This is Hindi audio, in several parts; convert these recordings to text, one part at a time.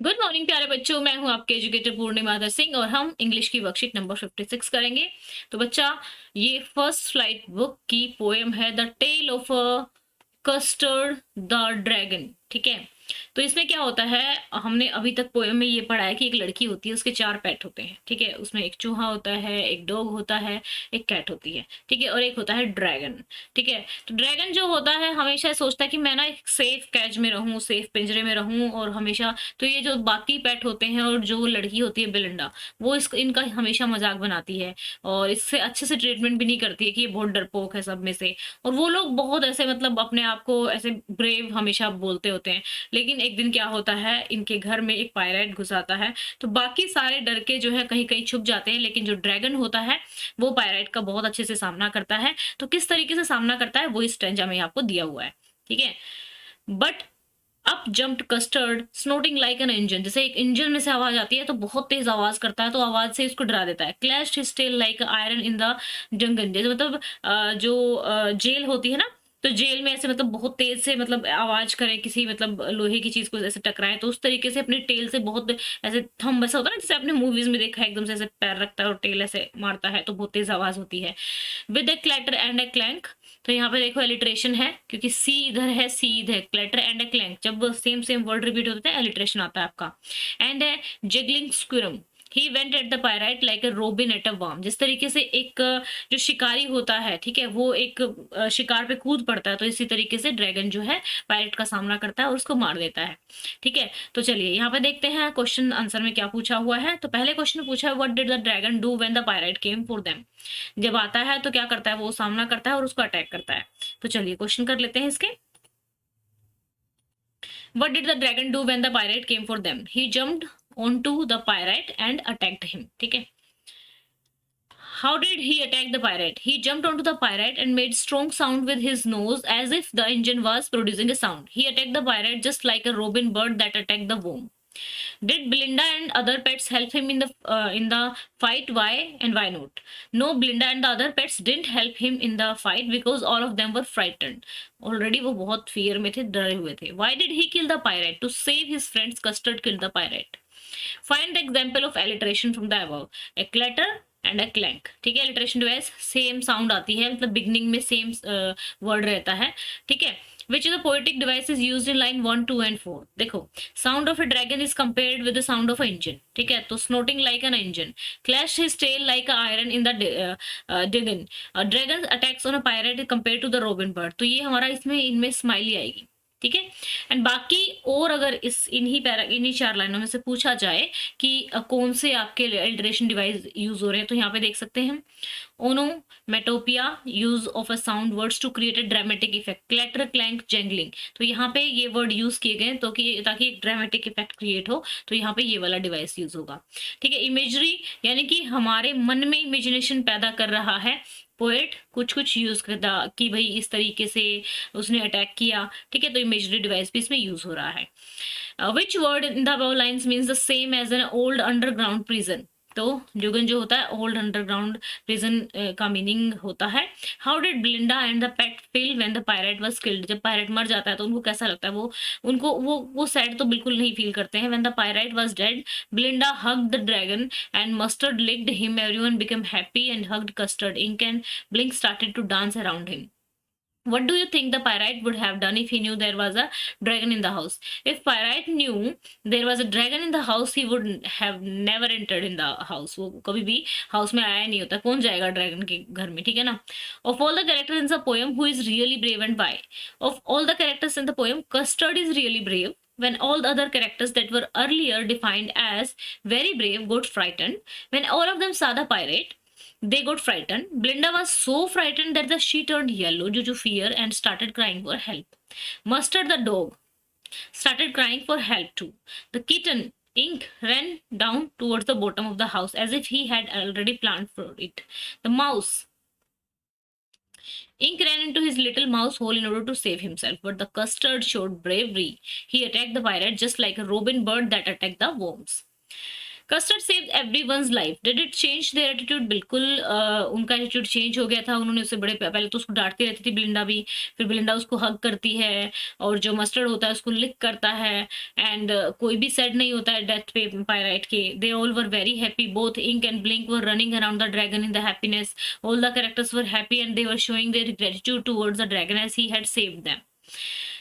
गुड मॉर्निंग प्यारे बच्चों, मैं हूं आपके एजुकेटर पूर्णिमा धर सिंह और हम इंग्लिश की वर्कशीट नंबर 56 करेंगे। तो बच्चा, ये फर्स्ट फ्लाइट बुक की पोएम है the tale of a custard the dragon. ठीक है, तो इसमें क्या होता है, हमने अभी तक पोएम में ये पढ़ा है कि एक लड़की होती है, उसके 4 पेट होते हैं। ठीक है, उसमें एक चूहा होता है, एक डॉग होता है, एक कैट होती है। ठीक है, और एक होता है ड्रैगन। ठीक है, तो ड्रैगन जो होता है हमेशा सोचता है कि मैं ना एक सेफ कैज में रहूं, सेफ पिंजरे में रहूं, और हमेशा तो ये जो बाकी पेट होते हैं और जो लड़की होती है बिलिंडा, वो इनका हमेशा मजाक बनाती है और इससे अच्छे से ट्रीटमेंट भी नहीं करती है कि ये बहुत डरपोक है सब में से। और वो लोग बहुत ऐसे मतलब अपने आप को ऐसे ब्रेव हमेशा बोलते होते हैं। लेकिन एक दिन क्या होता है, इनके घर में एक पायरेट घुस आता है, तो बाकी सारे डर के जो है कहीं कहीं छुप जाते हैं, लेकिन जो ड्रैगन होता है वो पायरेट का बहुत अच्छे से सामना करता है। तो किस तरीके से सामना करता है वो इस स्टेंजा में आपको दिया हुआ है। ठीक है, but up jumped Custard snorting like an engine. जैसे एक इंजन में से आवाज आती है तो बहुत तेज आवाज करता है, तो आवाज से इसको डरा देता है। Clashed his tail like iron in the jungle. जैसे मतलब जेल होती है ना, तो जेल में ऐसे मतलब बहुत तेज से मतलब आवाज करे, किसी मतलब लोहे की चीज को ऐसे टकराए, तो उस तरीके से अपने टेल से बहुत ऐसे थंब ऐसा होता है ना, जैसे आपने मूवीज में देखा है, एकदम से ऐसे पैर रखता है और टेल ऐसे मारता है तो बहुत तेज आवाज होती है। With A clatter and A clank. तो यहाँ पे देखो एलिट्रेशन है, क्योंकि सी इधर है, सी इधर है, क्लैटर एंड ए क्लैंक जब सेम सेम वर्ड रिपीट होते हैं एलिट्रेशन आता है आपका। And A jiggling स्क्विरम। He went at the pyrite like a robin at a worm. जिस तरीके से एक जो शिकारी होता है, ठीक है, वो एक शिकार पे कूद पड़ता है, तो इसी तरीके से ड्रैगन जो है पायरेट का सामना करता है और उसको मार देता है। ठीक है, तो चलिए यहाँ पे देखते हैं क्वेश्चन आंसर में क्या पूछा हुआ है। तो पहले क्वेश्चन में पूछा है what did the dragon do when the pirate came for them. जब आता है तो क्या करता है, वो सामना करता है और उसको अटैक करता है। तो चलिए क्वेश्चन कर लेते हैं इसके। What did the dragon do when the pirate came for them? He jumped onto the pirate and attacked him. ठीक है, how did he attack the pirate? He jumped onto the pirate and made strong sound with his nose as if the engine was producing a sound. He attacked the pirate just like a robin bird that attacked the worm. Did Belinda and other pets help him in the fight? Why and why not? No, Belinda and the other pets didn't help him in the fight because all of them were frightened. Already वो बहुत fear में थे, डरे हुए थे. Why did he kill the pirate? To save his friends, Custard killed the pirate. Find the example of alliteration from the above. A clatter and a clank. ठीक है, अलिट्रेशन डिवाइस सेम साउंड आती है, मतलब बिगनिंग में सेम वर्ड रहता है। ठीक है, which is a poetic device is used in line 1, 2 and 4। देखो, sound of a dragon is compared with the sound of an engine। ठीक है, तो snorting like an engine, clash his tail like a iron in the dragon, dragon attacks on a pirate compared to the robin bird। तो ये हमारा इसमें इनमें स्माइली आएगी। ठीक है, एंड बाकी और अगर इस इन्हीं 4 लाइनों में से पूछा जाए कि कौन से आपके अल्टरेशन डिवाइस यूज हो रहे हैं, तो यहाँ पे देख सकते हैं onomatopoeia, use of a sound words to create a dramatic effect, clatter clank jangling. तो यहाँ पे ये वर्ड यूज किए गए तो कि ताकि एक ड्रामेटिक इफेक्ट क्रिएट हो, तो यहाँ पे ये वाला डिवाइस यूज होगा। ठीक है, इमेजरी यानी कि हमारे मन में इमेजिनेशन पैदा कर रहा है पोएट, कुछ कुछ यूज करता कि भाई इस तरीके से उसने अटैक किया। ठीक है, तो इमेजरी डिवाइस भी इसमें यूज हो रहा है। Which word in the above lines means the same as an old underground prison. तो जुगन जो होता है ओल्ड अंडरग्राउंड प्रिजन का मीनिंग होता है। How did Belinda and the pet feel when the pirate was killed. जब पायरेट मर जाता है तो उनको कैसा लगता है, वो उनको वो सैड तो बिल्कुल नहीं फील करते हैं। When the pirate was dead, Belinda hugged the dragon and Mustard licked him, everyone become happy and hugged Custard, Ink and Blink started to dance around him. What do you think the pirate would have done if he knew there was a dragon in the house? If pirate knew there was a dragon in the house, he would have never entered in the house. वो कभी भी house में आया नहीं होता, कौन जाएगा dragon के घर में, ठीक है ना? Of all the characters in the poem, who is really brave and why? Of all the characters in the poem, Custard is really brave. When all the other characters that were earlier defined as very brave got frightened, when all of them saw the pirate, they got frightened. Blinda was so frightened that she turned yellow due to fear and started crying for help. Mustard the dog started crying for help too. The kitten, Ink, ran down towards the bottom of the house as if he had already planned for it. The mouse, Ink ran into his little mouse hole in order to save himself, but the custard showed bravery. He attacked the pirate just like a robin bird that attacked the worms. Custard saved everyone's life, did it change their attitude? बिल्कुल उनका एटीट्यूड चेंज हो गया था। उन्होंने उससे बड़े पहले तो उसको डांटती रहती थी बेलिंडा भी, फिर बेलिंडा उसको हग करती है और जो मस्टर्ड होता है उसको लिक करता है एंड कोई भी सैड नहीं होता है डेथ पे पायराइट के। They all were very happy, both Ink and Blink were running around the dragon in the happiness, all the characters were happy and they were showing their gratitude towards the dragon as he had saved them.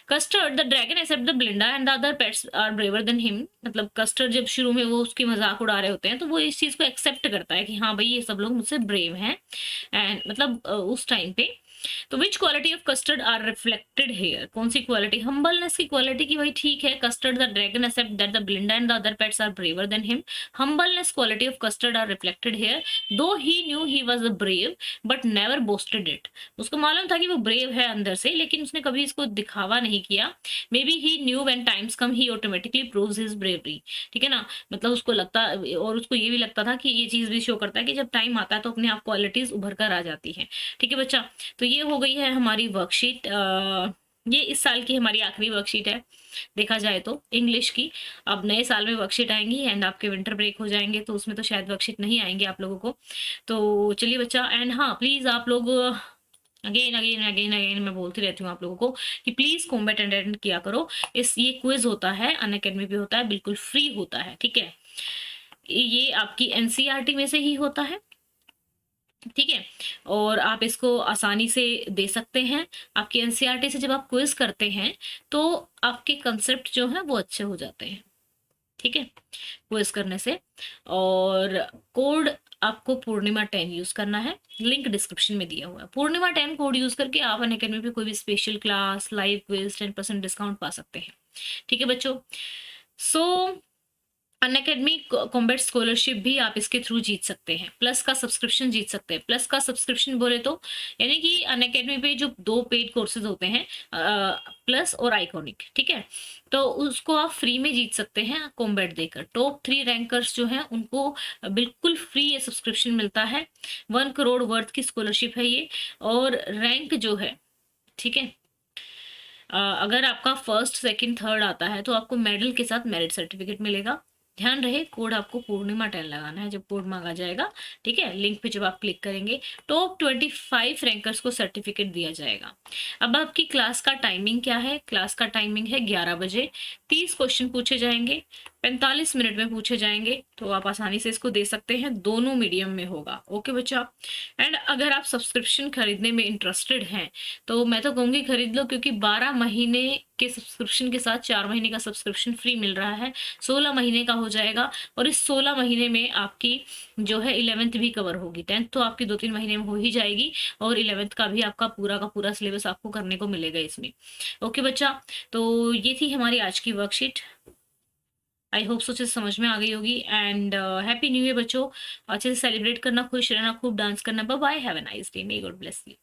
Custard the dragon accept the Belinda and the other pets are braver than him. मतलब कस्टर्ड जब शुरू में वो उसकी मजाक उड़ा रहे होते हैं तो वो इस चीज को एक्सेप्ट करता है कि हाँ भाई ये सब लोग मुझसे ब्रेव हैं एंड मतलब उस टाइम पे। तो which quality of Custard are reflected here? कौन सी क्वालिटी? हम्बलनेस की क्वालिटी की भाई ठीक है, Custard the dragon accept that the Belinda and the other pets are braver than him. Humbleness quality of Custard are reflected here, though he knew he was a brave but never boasted it. उसको मालूम था कि वो ब्रेव है अंदर से, लेकिन उसने कभी इसको दिखावा नहीं किया। May be he knew when times come he automatically proves his bravery. ठीक है ना, मतलब उसको लगता, और उसको ये भी लगता था कि ये चीज भी शो करता है कि जब टाइम आता है तो अपने आप क्वालिटीज उभर कर आ जाती हैं। ठीक है बच्चा, तो ये हो गई है हमारी वर्कशीट। ये इस साल की हमारी आखिरी वर्कशीट है देखा जाए तो इंग्लिश की। अब नए साल में वर्कशीट आएंगी एंड आपके विंटर ब्रेक हो जाएंगे तो उसमें तो शायद वर्कशीट नहीं आएंगे आप लोगों को। तो चलिए बच्चा, एंड हाँ प्लीज आप लोग अगेन अगेन अगेन अगेन मैं बोलती रहती हूँ आप लोगों को कि प्लीज कॉम्बैट अटेंड किया करो। ये क्विज होता है, अनअकैडमी पे होता है, बिल्कुल फ्री होता है। ठीक है, ये आपकी एनसीईआरटी में से ही होता है। ठीक है, और आप इसको आसानी से दे सकते हैं। आपकी एनसीईआरटी से जब आप क्विज करते हैं तो आपके कंसेप्ट जो है वो अच्छे हो जाते हैं। ठीक है, क्विज करने से। और कोड आपको पूर्णिमा 10 यूज करना है, लिंक डिस्क्रिप्शन में दिया हुआ है। पूर्णिमा 10 कोड यूज करके आप अनअकैडमी पे कोई भी special class, live quiz 10% discount पा सकते हैं। ठीक है बच्चों, सो अनअकैडमी कॉम्बैट स्कॉलरशिप भी आप इसके थ्रू जीत सकते हैं, प्लस का सब्सक्रिप्शन जीत सकते हैं। प्लस का सब्सक्रिप्शन बोले तो यानी कि अनअकैडमी पे जो 2 पेड कोर्सेज होते हैं, प्लस और आइकॉनिक, ठीक है, तो उसको आप फ्री में जीत सकते हैं कॉम्बैट देकर। टॉप 3 रैंकर्स जो हैं उनको बिल्कुल फ्री ये सब्सक्रिप्शन मिलता है। 1 करोड़ वर्थ की स्कॉलरशिप है ये। और रैंक जो है, ठीक है, अगर आपका फर्स्ट सेकंड थर्ड आता है तो आपको मेडल के साथ मेरिट सर्टिफिकेट मिलेगा। ध्यान रहे कोड आपको पूर्णिमा 10 लगाना है जब कोड मांगा जाएगा। ठीक है, लिंक पे जब आप क्लिक करेंगे टॉप 25 रैंकर्स को सर्टिफिकेट दिया जाएगा। अब आपकी क्लास का टाइमिंग क्या है? क्लास का टाइमिंग है 11 बजे। 30 क्वेश्चन पूछे जाएंगे, 45 मिनट में पूछे जाएंगे, तो आप आसानी से इसको दे सकते हैं। दोनों मीडियम में होगा। ओके बच्चा, एंड अगर आप सब्सक्रिप्शन खरीदने में इंटरेस्टेड हैं तो मैं तो कहूँगी खरीद लो, क्योंकि 12 महीने के सब्सक्रिप्शन के साथ 4 महीने का सब्सक्रिप्शन फ्री मिल रहा है। 16 महीने का हो जाएगा और इस 16 महीने में आपकी जो है 11th भी कवर होगी। 10th तो आपकी 2-3 महीने में हो ही जाएगी और 11th का भी आपका पूरा का पूरा सिलेबस आपको करने को मिलेगा इसमें। ओके बच्चा, तो ये थी हमारी आज की वर्कशीट। आई होप सो चीज समझ में आ गई होगी। एंड हैप्पी न्यू ईयर बच्चों, अच्छे से सेलिब्रेट करना, खुश रहना, खूब डांस करना। Bye bye, have a nice day, may God bless you.